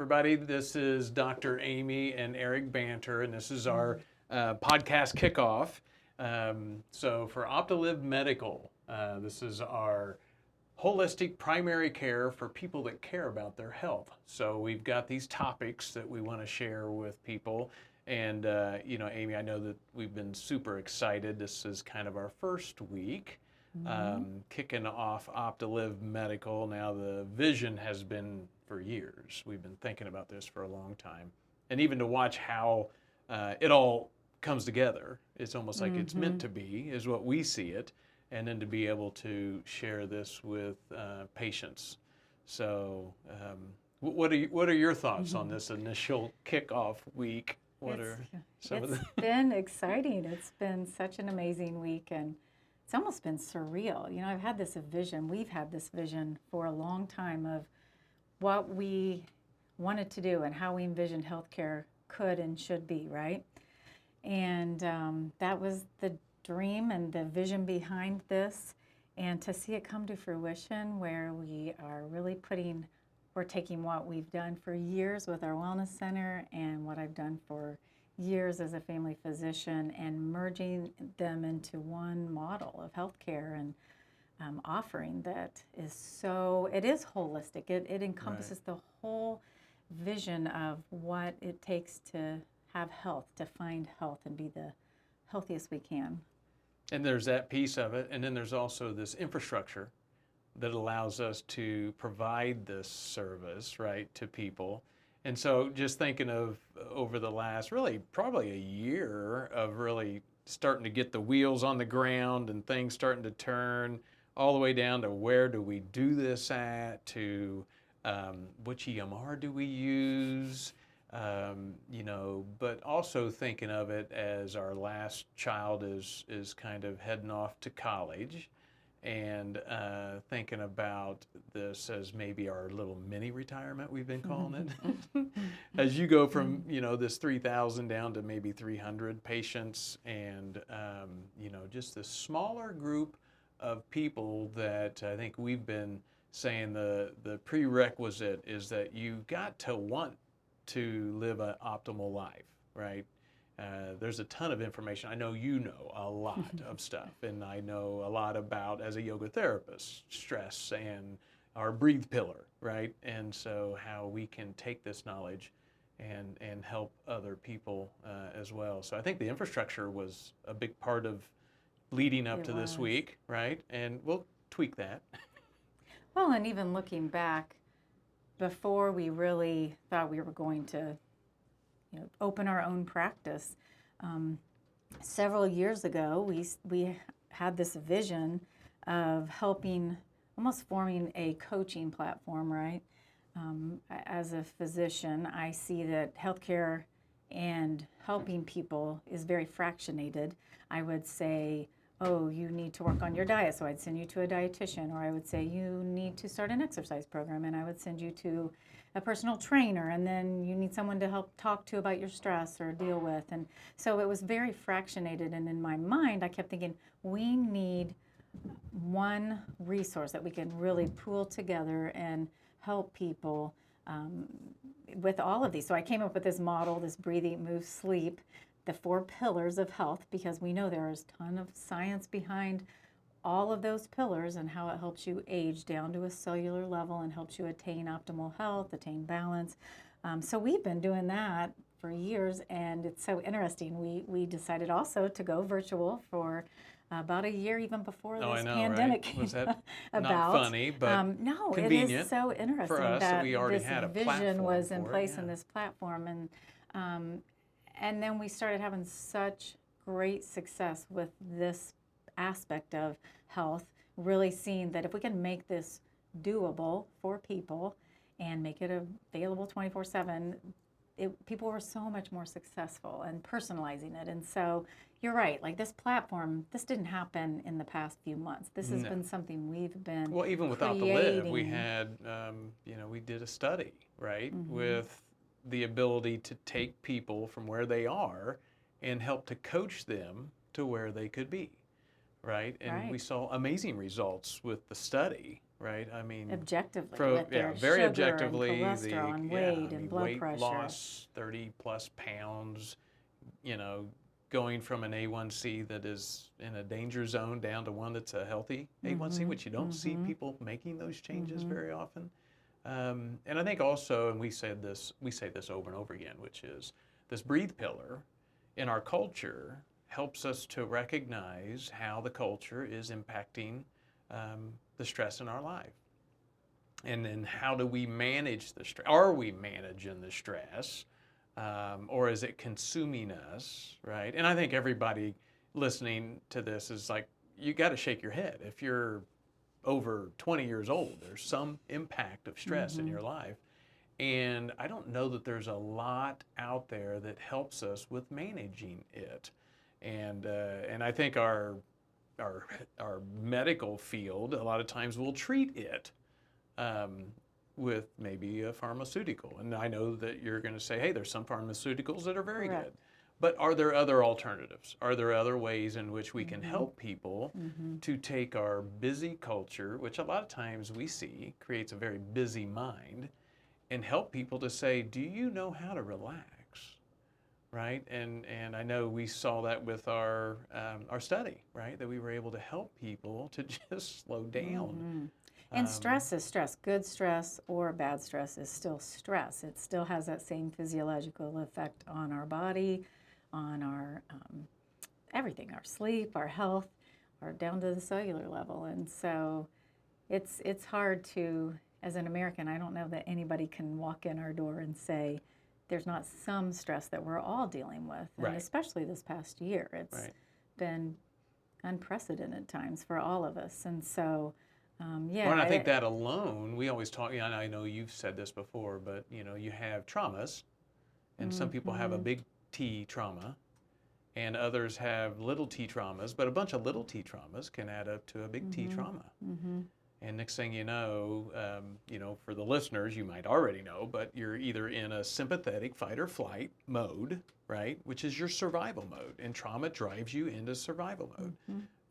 everybody. This is Dr. Amy and Eric Banter, and this is our podcast Kickoff. So for OPT2LIV Medical, this is our holistic primary care for people that care about their health. So we've got these topics that we want to share with people. And, Amy, I know that we've been super excited. This is kind of our first week. Kicking off OPT2LIV Medical. Now the vision has been for years. We've been thinking about this for a long time. And even to watch how it all comes together, it's almost like it's meant to be, is what we see it. And then to be able to share this with patients. So what are your thoughts on this initial kickoff week? It's been exciting. It's been such an amazing week, and it's almost been surreal. You know, I've had this vision. We've had this vision for a long time of what we wanted to do and how we envisioned healthcare could and should be, right? And that was the dream and the vision behind this. And to see it come to fruition, where we are really we're taking what we've done for years with our wellness center and what I've done for years as a family physician and merging them into one model of healthcare and offering that it is holistic. It encompasses the whole vision of what it takes to have health, to find health and be the healthiest we can. And there's that piece of it, and then there's also this infrastructure that allows us to provide this service, right, to people. And so just thinking of over the last probably a year of really starting to get the wheels on the ground and things starting to turn all the way down to where do we do this at, to which EMR do we use, but also thinking of it as our last child is kind of heading off to college. And thinking about this as maybe our little mini retirement, we've been calling it. As you go from, this 3,000 down to maybe 300 patients and, just this smaller group of people that I think we've been saying the prerequisite is that you got to want to live an optimal life, right? There's a ton of information. I know you know a lot of stuff, and I know a lot about, as a yoga therapist, stress and our breathe pillar, right? And so how we can take this knowledge and help other people as well. So I think the infrastructure was a big part of leading up to this week, right? And we'll tweak that. Well, and even looking back, before we really thought we were going to open our own practice. Several years ago, we had this vision of almost forming a coaching platform, right? As a physician, I see that healthcare and helping people is very fractionated. I would say, oh, you need to work on your diet, so I'd send you to a dietitian, or I would say you need to start an exercise program, and I would send you to a personal trainer, and then you need someone to help talk to about your stress or deal with. And so it was very fractionated, and in my mind I kept thinking we need one resource that we can really pool together and help people with all of these. So I came up with this model, this breathe, eat, move, sleep, the 4 pillars of health, because we know there is a ton of science behind all of those pillars and how it helps you age down to a cellular level and helps you attain optimal health, attain balance. So we've been doing that for years, and it's so interesting. We decided also to go virtual for about a year, even before this pandemic came Was that about. Not funny, but no, convenient it is so interesting for us that we already this had a vision was in place yeah. in this platform, and then we started having such great success with this aspect of health, really seeing that if we can make this doable for people and make it available 24/7, people were so much more successful and personalizing it. And so you're right, like this platform, this didn't happen in the past few months. This has been something we've been Well, even without the live, we had, we did a study, right, with the ability to take people from where they are and help to coach them to where they could be, right? And we saw amazing results with the study, right? I mean, Objectively, from, with their very sugar objectively, and cholesterol and yeah, weight I and mean, blood weight pressure. loss, 30 plus pounds, you know, going from an A1C that is in a danger zone down to one that's a healthy A1C, which you don't see people making those changes very often. And I think also, and we say this over and over again, which is this breathe pillar in our culture helps us to recognize how the culture is impacting the stress in our life. And then how do we manage the stress? Are we managing the stress? Or is it consuming us, right? And I think everybody listening to this is like, you got to shake your head. If you're over 20 years old, there's some impact of stress in your life. And I don't know that there's a lot out there that helps us with managing it. And I think our medical field a lot of times will treat it with maybe a pharmaceutical. And I know that you're going to say, hey, there's some pharmaceuticals that are very Correct. good. But are there other alternatives? Are there other ways in which we can help people to take our busy culture, which a lot of times we see creates a very busy mind, and help people to say, do you know how to relax? Right? And I know we saw that with our study, right? That we were able to help people to just slow down. And stress is stress. Good stress or bad stress is still stress. It still has that same physiological effect on our body, on our everything, our sleep, our health, or down to the cellular level. And so it's hard to, as an American, I don't know that anybody can walk in our door and say there's not some stress that we're all dealing with. And Right. especially this past year, it's Right. been unprecedented times for all of us. And so Well, and I think that alone, we always talk, and I know you've said this before, but you have traumas, and some people have a big T trauma, and others have little t traumas, but a bunch of little t traumas can add up to a big T trauma. And next thing you know, for the listeners, you might already know, but you're either in a sympathetic fight or flight mode, right, which is your survival mode, and trauma drives you into survival mode,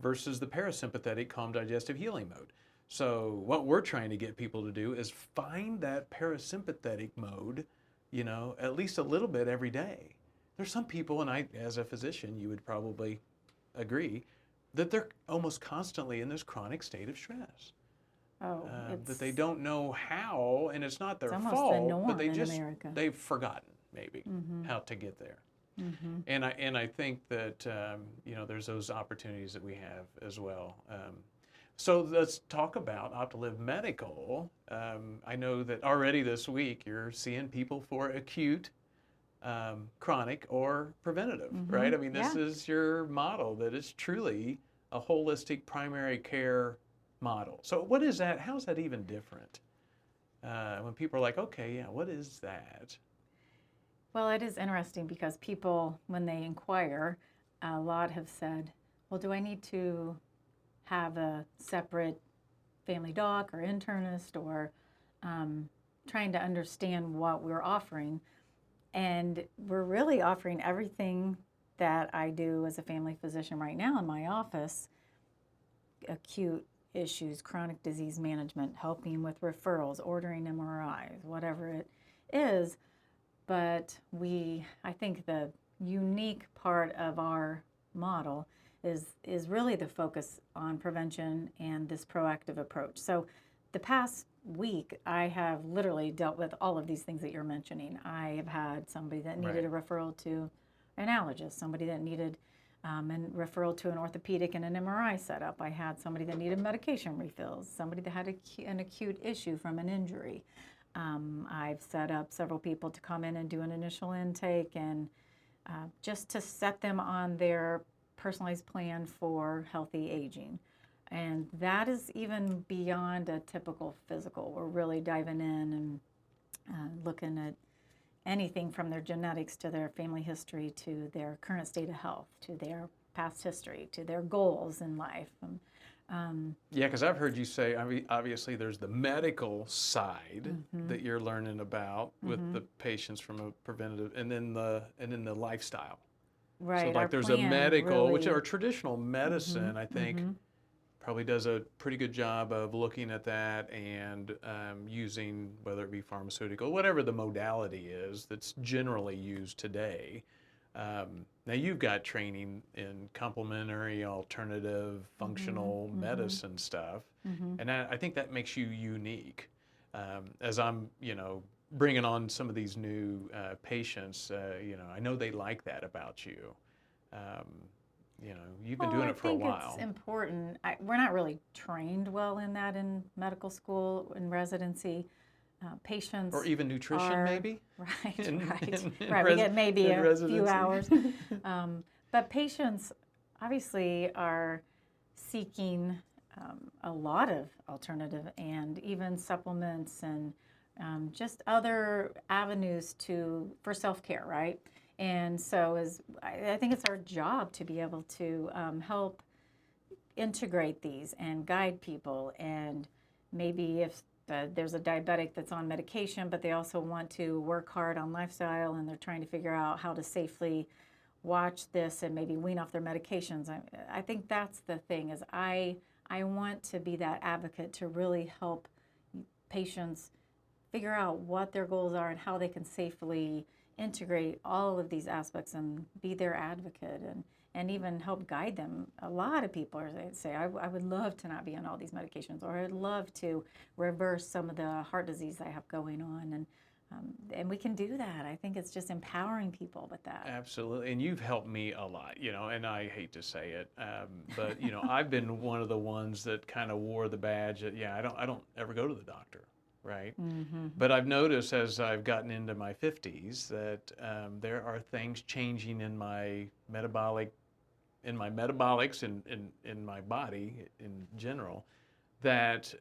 versus the parasympathetic calm digestive healing mode. So what we're trying to get people to do is find that parasympathetic mode, at least a little bit every day. There's some people, and I, as a physician, you would probably agree, that they're almost constantly in this chronic state of stress. That they don't know how, and it's not their It's almost the fault, norm but in America. they've forgotten maybe how to get there. And I think that there's those opportunities that we have as well. So let's talk about OPT2LIV Medical. I know that already this week you're seeing people for acute, chronic, or preventative, right? I mean, this is your model that is truly a holistic primary care model. So what is that? How is that even different? When people are like, okay, yeah, what is that? Well, it is interesting because people, when they inquire, a lot have said, well, do I need to have a separate family doc or internist, or trying to understand what we're offering? And we're really offering everything that I do as a family physician right now in my office: acute issues, chronic disease management, helping with referrals, ordering MRIs, whatever it is. But I think the unique part of our model is really the focus on prevention and this proactive approach. So the past week, I have literally dealt with all of these things that you're mentioning. I have had somebody that needed a referral to an allergist, somebody that needed a referral to an orthopedic and an MRI setup. I had somebody that needed medication refills, somebody that had an acute issue from an injury. I've set up several people to come in and do an initial intake, and just to set them on their personalized plan for healthy aging. And that is even beyond a typical physical. We're really diving in and looking at anything from their genetics to their family history to their current state of health to their past history to their goals in life. Yeah, because I've heard you say, I mean, obviously there's the medical side that you're learning about with the patients from a preventative, and then the lifestyle. Right. So like our there's a plan medical, which really- are traditional medicine, I think, probably does a pretty good job of looking at that and using, whether it be pharmaceutical, whatever the modality is that's generally used today. Now you've got training in complementary, alternative, functional medicine stuff, and I think that makes you unique. As I'm, bringing on some of these new patients, I know they like that about you. Um, you've been doing it for a while. I think it's important. We're not really trained well in that in medical school, in residency. Patients or even nutrition, maybe. Right, in right. We get maybe a residency. few hours. But patients obviously are seeking a lot of alternative and even supplements and just other avenues for self-care, right? And so I think it's our job to be able to help integrate these and guide people. And maybe if there's a diabetic that's on medication, but they also want to work hard on lifestyle and they're trying to figure out how to safely watch this and maybe wean off their medications. I think that's the thing is I want to be that advocate to really help patients figure out what their goals are and how they can safely integrate all of these aspects and be their advocate and even help guide them. A lot of people say, I would love to not be on all these medications, or I'd love to reverse some of the heart disease I have going on. And we can do that. I think it's just empowering people with that. Absolutely. And you've helped me a lot, and I hate to say it, but, I've been one of the ones that kind of wore the badge that, I don't ever go to the doctor. Right. But I've noticed as I've gotten into my 50s that there are things changing in my metabolics in my body in general that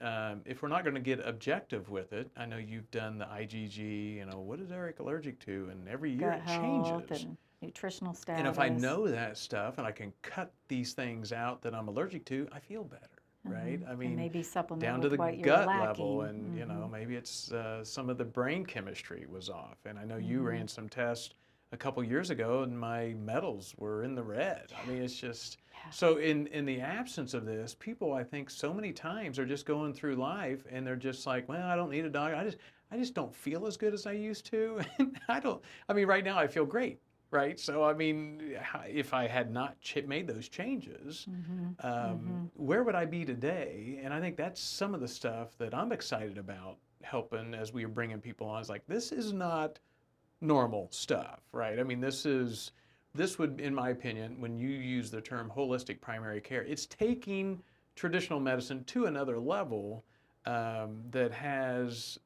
if we're not going to get objective with it, I know you've done the IgG, what is Eric allergic to? And every year it changes. And nutritional status. And if I know that stuff and I can cut these things out that I'm allergic to, I feel better. Right? I mean, and maybe supplement down to the what gut you're lacking. level, and maybe it's some of the brain chemistry was off. And I know you ran some tests a couple years ago, and my metals were in the red. I mean, it's just so. In the absence of this, people, I think, so many times are just going through life, and they're just like, well, I don't need a dog. I just don't feel as good as I used to. And I mean, right now I feel great. Right. So, I mean, if I had not made those changes, where would I be today? And I think that's some of the stuff that I'm excited about helping as we are bringing people on. It's like, this is not normal stuff, right? I mean, this would, in my opinion, when you use the term holistic primary care, it's taking traditional medicine to another level that has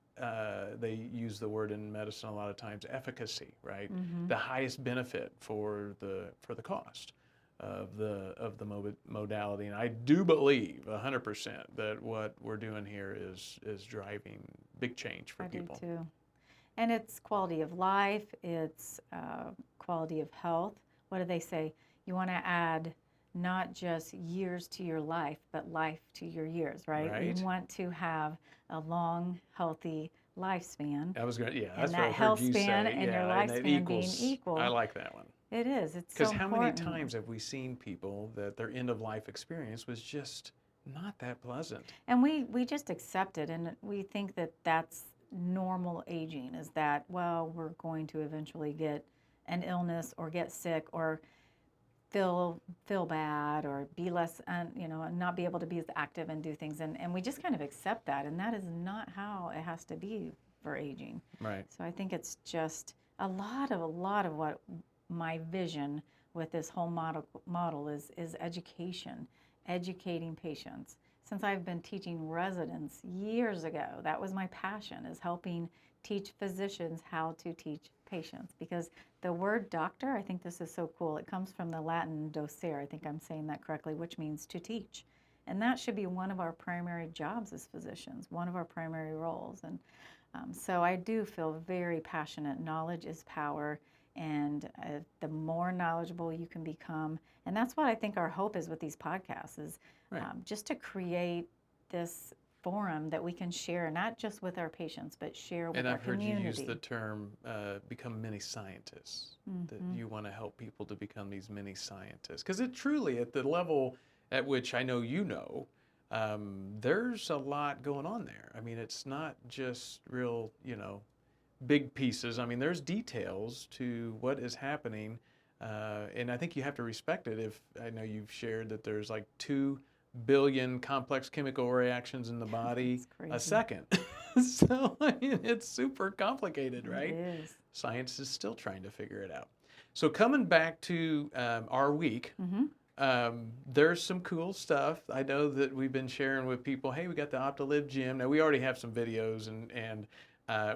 they use the word in medicine a lot of times, efficacy, right? The highest benefit for the cost of the modality. And I do believe 100% that what we're doing here is driving big change for people. I do too. And it's quality of life, it's quality of health. What do they say? You want to add not just years to your life, but life to your years, right? You want to have a long, healthy lifespan. I was going to, and that's that what I health heard you span say. and your lifespan being equal. I like that one. It is. It's so because how many important. times have we seen people that their end of life experience was just not that pleasant? And we just accept it, and we think that that's normal aging. Is that, well, we're going to eventually get an illness or get sick or feel bad or be less, not be able to be as active and do things, and we just kind of accept that, and that is not how it has to be for aging. Right. So I think it's just a lot of what my vision with this whole model is education, educating patients. Since I've been teaching residents years ago, that was my passion, is helping teach physicians how to teach patients. Because the word doctor, I think this is so cool, it comes from the Latin docere, I think I'm saying that correctly, which means to teach. And that should be one of our primary jobs as physicians, one of our primary roles. And so I do feel very passionate. Knowledge is power, and the more knowledgeable you can become, and that's what I think our hope is with these podcasts, is just to create this forum that we can share, not just with our patients, but share with our community. And I've heard you use the term become mini scientists, that you want to help people to become these mini scientists. Because it truly, at the level at which I know there's a lot going on there. I mean, it's not just real, big pieces. I mean, there's details to what is happening, and I think you have to respect it. If I know you've shared that there's like 2 billion complex chemical reactions in the body a second. So, I mean, it's super complicated, right? It is. Science is still trying to figure it out. So coming back to our week, there's some cool stuff. I know that we've been sharing with people, hey, we got the OPT2LIV gym. Now, we already have some videos, and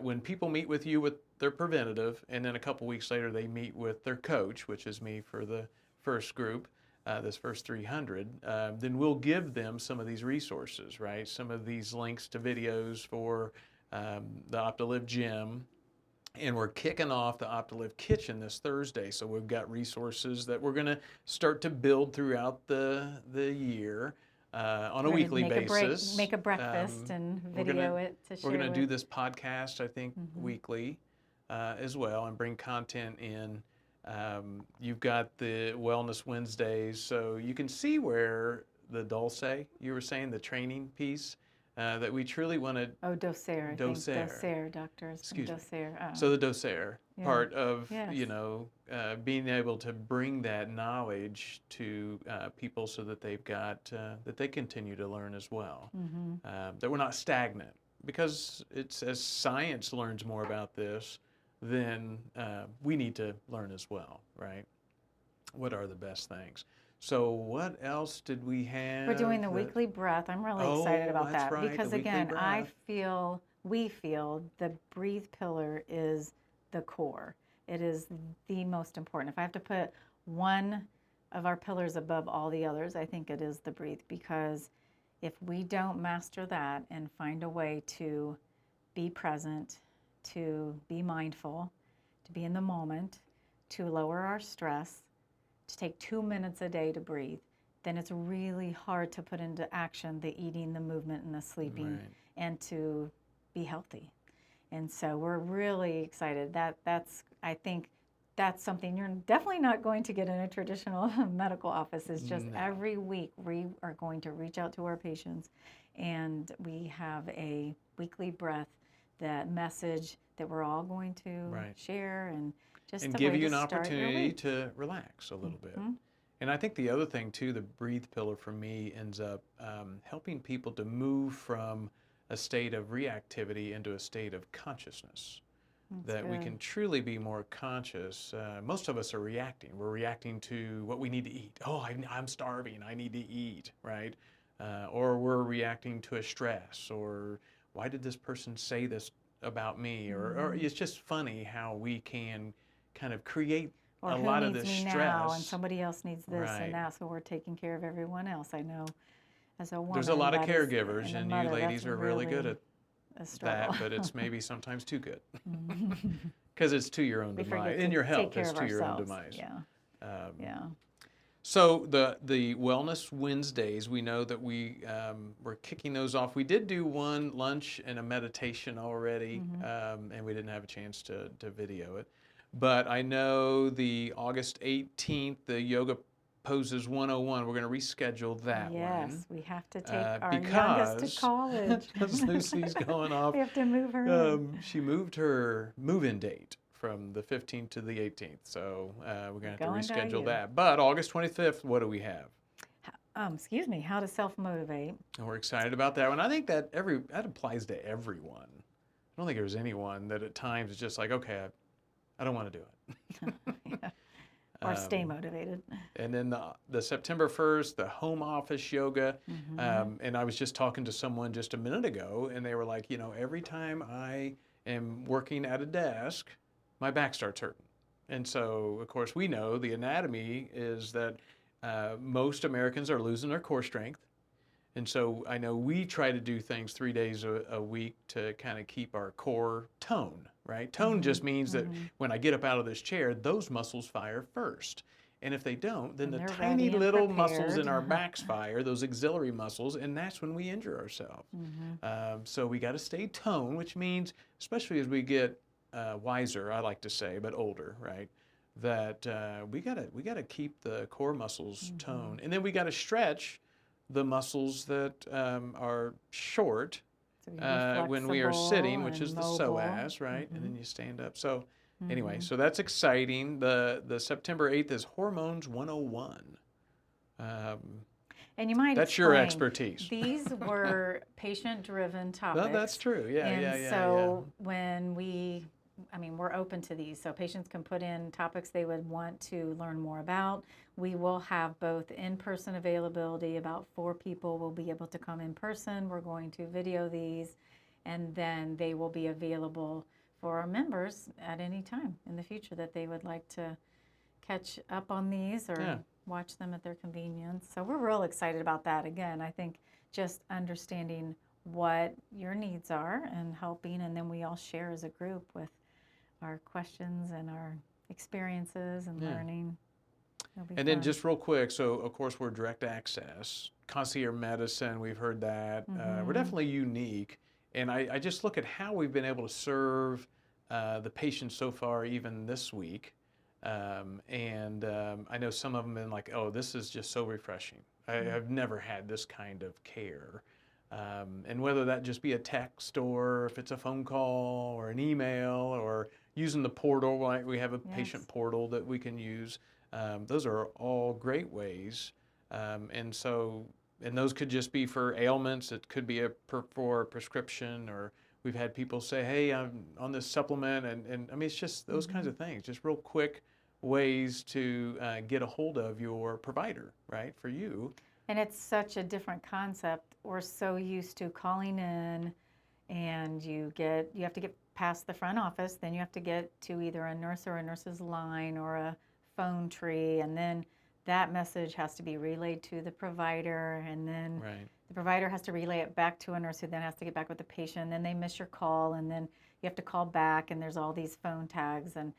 when people meet with you with their preventative, and then a couple weeks later they meet with their coach, which is me for the first group, this first 300, then we'll give them some of these resources, right? Some of these links to videos for the OPT2LIV gym. And we're kicking off the OPT2LIV kitchen this Thursday. So we've got resources that we're going to start to build throughout the year on a weekly basis. Make a breakfast and video it to share. We're going to do this podcast, I think, weekly as well, and bring content in. You've got the Wellness Wednesdays, so you can see where the Dulce, you were saying, the training piece, that we truly want to... Oh, Docere. Docere, doctors. Excuse me. Docere. So the Docere part of, Yes. being able to bring that knowledge to people so that they've got, that they continue to learn as well. That we're not stagnant. Because it's, as science learns more about this, then we need to learn as well, right? What are the best things? So what else did we have? We're doing the weekly breath. I'm really excited about that right, because, again, we feel the breathe pillar is the core. It is the most important. If I have to put one of our pillars above all the others, I think it is the breathe, because if we don't master that and find a way to be present, to be mindful, to be in the moment, to lower our stress, to take 2 minutes a day to breathe, then it's really hard to put into action the eating, the movement, and the sleeping, and to be healthy. And so we're really excited. I think that's something you're definitely not going to get in a traditional medical office. It's just every week we are going to reach out to our patients, and we have a weekly breath, that message that we're all going to share, and just and the give way you to an start your opportunity week. to relax a little bit. And I think the other thing too, the breathe pillar for me ends up helping people to move from a state of reactivity into a state of consciousness. That's we good. can truly be more conscious. Most of us are reacting. We're reacting to what we need to eat. Oh, I'm starving. I need to eat, right? Or we're reacting to a stress, or why did this person say this about me? Or it's just funny how we can kind of create Or a who lot of needs this me stress. now, and somebody else needs this Right. and that, so we're taking care of everyone else. I know, as a woman, There's a lot of that is- caregivers, and a and mother, you ladies that's are really good at a struggle. that, but it's maybe sometimes too good. Because it's to your own We demise. forget In to your take health, care it's of to your own ourselves. demise. Yeah. So the Wellness Wednesdays, we know that we're kicking those off. We did do one lunch and a meditation already, and we didn't have a chance to video it. But I know the August 18th, the Yoga Poses 101, we're going to reschedule that one. Yes, we have to take our because youngest to college. because Lucy's going off. We have to move her in. She moved her move-in date from the 15th to the 18th, so we're going to have to reschedule that. But August 25th, what do we have? Excuse me, how to self-motivate. And we're excited about that one. I think that applies to everyone. I don't think there's anyone that at times is just like, okay, I don't want to do it. Or stay motivated. And then the September 1st, the home office yoga. And I was just talking to someone just a minute ago, and they were like, every time I am working at a desk, my back starts hurting. And so, of course, we know the anatomy is that most Americans are losing their core strength. And so I know we try to do things 3 days a week to kind of keep our core tone, right? Tone just means that when I get up out of this chair, those muscles fire first. And if they don't, then the tiny little muscles in our backs fire, those auxiliary muscles, and that's when we injure ourselves. So we got to stay toned, which means, especially as we get wiser, I like to say, but older, right? That we gotta keep the core muscles toned, and then we got to stretch the muscles that are short So you can be when we are sitting, which flexible is the and psoas, mobile. right? And then you stand up. So anyway, Mhm. so that's exciting. The September 8th is Hormones 101. And you might That's your explain, expertise. these were patient-driven Well, that's topics. true. Yeah, And yeah, yeah, yeah. so when we're open to these. So patients can put in topics they would want to learn more about. We will have both in-person availability. About 4 people will be able to come in person. We're going to video these, and then they will be available for our members at any time in the future that they would like to catch up on these or Yeah. watch them at their convenience. So we're real excited about that. Again, I think just understanding what your needs are and helping, and then we all share as a group with our questions and our experiences and Yeah. learning. It'll be And fun. then just real quick, so of course we're direct access, concierge medicine, we've heard that. We're definitely unique. And I just look at how we've been able to serve the patients so far, even this week. I know some of them have been like, oh, this is just so refreshing. I've never had this kind of care. And whether that just be a text or if it's a phone call or an email or using the portal, right? We have a patient portal that we can use. Those are all great ways. And those could just be for ailments. It could be for a prescription, or we've had people say, hey, I'm on this supplement. And I mean, it's just those kinds of things, just real quick ways to get a hold of your provider, right, for you. And it's such a different concept. We're so used to calling in, and you have to get past the front office, then you have to get to either a nurse or a nurse's line or a phone tree, and then that message has to be relayed to the provider, and then the provider has to relay it back to a nurse who then has to get back with the patient, and then they miss your call, and then you have to call back, and there's all these phone tags. And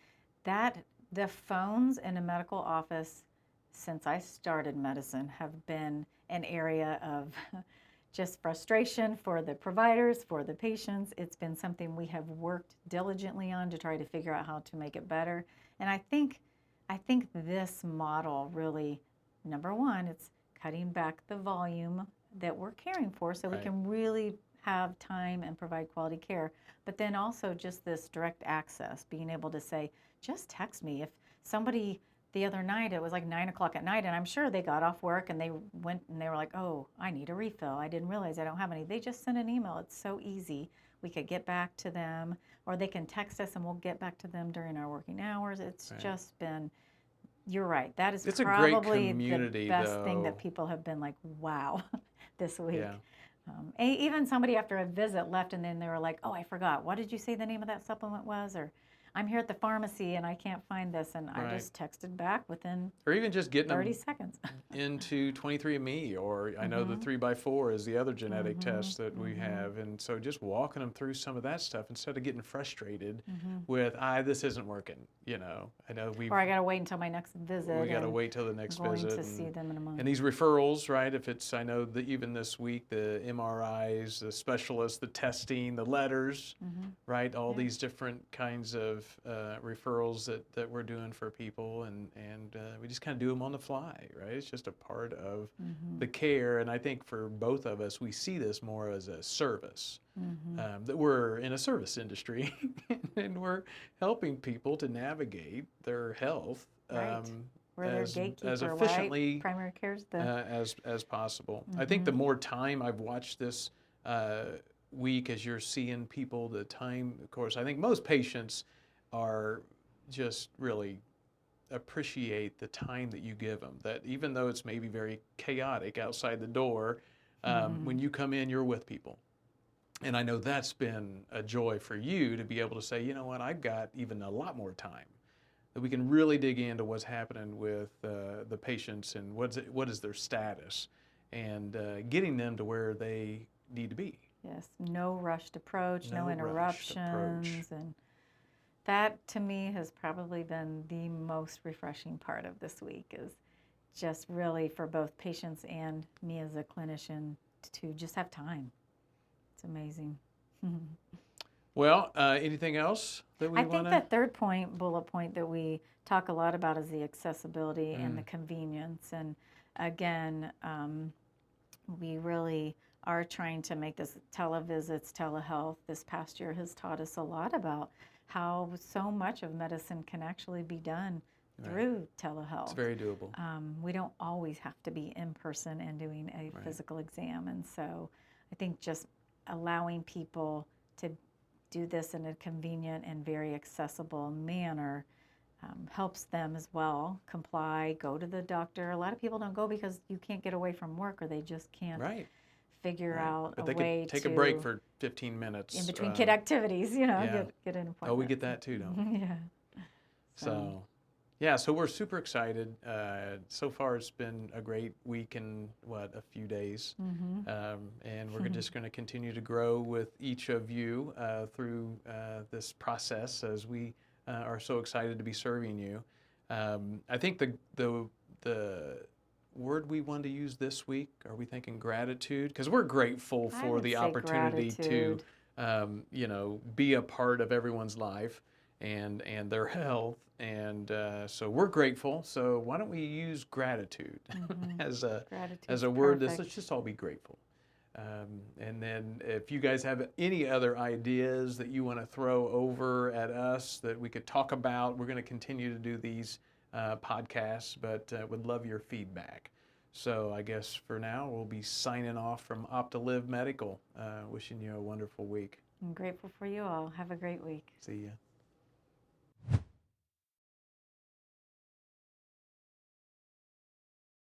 the phones in a medical office since I started medicine have been an area of just frustration for the providers, for the patients. It's been something we have worked diligently on to try to figure out how to make it better. And I think this model really, number one, it's cutting back the volume that we're caring for so we can really have time and provide quality care. But then also just this direct access, being able to say, just text me. If somebody, the other night, it was like 9 o'clock at night, and I'm sure they got off work and they went and they were like, oh, I need a refill. I didn't realize I don't have any. They just sent an email. It's so easy. We could get back to them, or they can text us and we'll get back to them during our working hours. It's just been, you're right. That is It's a probably great community, the best thing that though. people have been like, wow, this week. Yeah. Even somebody after a visit left and then they were like, oh, I forgot. What did you say the name of that supplement was? Or I'm here at the pharmacy and I can't find this. And I just texted back within or even just getting 30 them seconds. into 23andMe, or I know the 3x4 is the other genetic test that we have. And so just walking them through some of that stuff instead of getting frustrated with, this isn't working, you know. I know Or I got to wait until my next visit. we got to wait till the next visit. Going to see them in a month. And these referrals, right? If it's, I know that even this week, the MRIs, the specialists, the testing, the letters, right? All these different kinds of referrals that we're doing for people, and we just kind of do them on the fly, right? It's just a part of the care. And I think for both of us, we see this more as a service. That we're in a service industry and we're helping people to navigate their health We're their gatekeeper, as efficiently primary care's as possible. I think the more time I've watched this week, as you're seeing people, the time, of course, I think most patients are just really appreciate the time that you give them, that even though it's maybe very chaotic outside the door, when you come in, you're with people. And I know that's been a joy for you to be able to say, you know what, I've got even a lot more time, that we can really dig into what's happening with the patients and what is their status, and getting them to where they need to be. Yes, no rushed approach, no rushed approach. interruptions. And that to me has probably been the most refreshing part of this week, is just really for both patients and me as a clinician to just have time. It's amazing. Well, anything else that we want to? I think the third bullet point that we talk a lot about is the accessibility and the convenience. And again, we really are trying to make this televisits, telehealth. This past year has taught us a lot about how so much of medicine can actually be done through telehealth. It's very doable. We don't always have to be in person and doing a physical exam. And so I think just allowing people to do this in a convenient and very accessible manner helps them as well comply, go to the doctor. A lot of people don't go because you can't get away from work, or they just can't figure out but a they way could take to a break for 15 minutes. in between kid activities, get an appointment. Oh, we get that too, don't we? Yeah. So, so we're super excited. So far, it's been a great week and a few days. And we're just going to continue to grow with each of you through this process as we are so excited to be serving you. I think the word we want to use this week, are we thinking gratitude? Because we're grateful for the opportunity to be a part of everyone's life and their health. And so we're grateful. So why don't we use gratitude as a word? Let's just all be grateful. And then if you guys have any other ideas that you want to throw over at us that we could talk about, we're going to continue to do these podcasts, but would love your feedback. So I guess for now, we'll be signing off from OPT2LIV Medical. Wishing you a wonderful week. I'm grateful for you all. Have a great week. See ya.